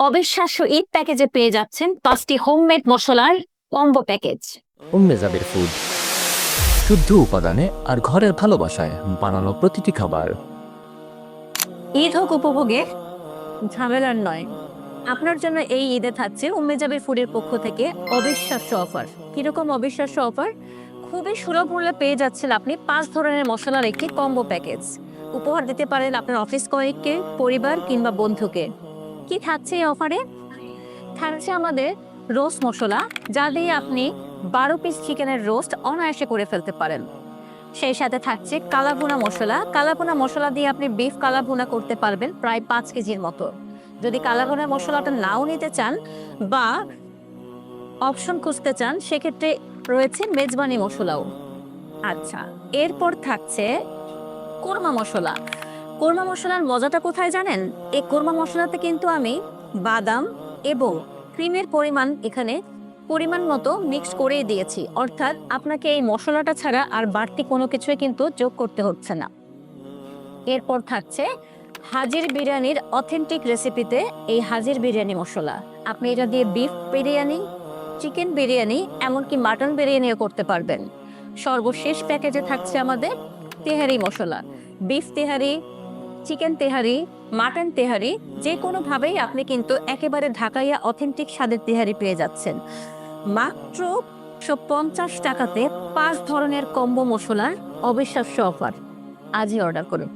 অবিশ্বাস্য ঈদ প্যাকেজে পেয়ে যাচ্ছেন 5টি হোমমেড মশলার কম্বো প্যাকেজ। মেজাবের ফুড, শুদ্ধ উপাদানে আর ঘরের ভালোবাসায় বানানো প্রতিটি খাবার। ঈদ হোক উপভোগে, ঝামেলার নয়। আপনার জন্য এই ঈদে থাকছে উম্মেজাবের ফুডের পক্ষ থেকে অবিশ্বাস্য অফার। কিরকম অবিশ্বাস্য অফার? খুবই সুলভ মূল্যে পেয়ে যাচ্ছেন আপনি 5 ধরনের মশলার একটি কম্বো প্যাকেজ। উপহার দিতে পারেন আপনার অফিস কলিগকে, পরিবার কিংবা বন্ধুকে। কি থাকছে এই অফারে? থাকছে আমাদের রোস্ট মশলা, যা দিয়ে আপনি 12 পিস চিকেনের রোস্ট অনায়াসে করে ফেলতে পারেন। সেই সাথে থাকছে কালাভুনা মশলা। কালাভুনা মশলা দিয়ে আপনি বিফ কালাভুনা করতে পারবেন প্রায় 5 কেজির মতো। যদি কালাভুনা মশলাটা নাও নিতে চান বা অপশন খুঁজতে চান, সেক্ষেত্রে রয়েছে মেজবানি মশলাও। আচ্ছা, এরপর থাকছে কোরমা মশলা। কোরমা মশলার মজাটা কোথায় জানেন? এই কোরমা মশলাতে কিন্তু আমি বাদাম এবং ক্রিমের পরিমাণ মতো মিক্স করেই দিয়েছি, অর্থাৎ আপনাকে এই মশলাটা ছাড়া আর বাড়তি কোনো কিছুই কিন্তু যোগ করতে হচ্ছে না। এরপর থাকছে হাজির বিরিয়ানির অথেন্টিক রেসিপিতে এই হাজির বিরিয়ানি মশলা। আপনি এটা দিয়ে বিফ বিরিয়ানি, চিকেন বিরিয়ানি, এমনকি মাটন বিরিয়ানিও করতে পারবেন। সর্বশেষ প্যাকেজে থাকছে আমাদের তেহারি মশলা। বিফ তেহারি, চিকেন তেহারি, মাটন তেহারি, যে কোনোভাবেই আপনি কিন্তু একেবারে ঢাকাইয়া অথেন্টিক স্বাদের তেহারি পেয়ে যাচ্ছেন মাত্র 150 টাকাতে। 5 ধরনের কম্বো মশলার অবিশ্বাস্য অফার। আজই অর্ডার করুন।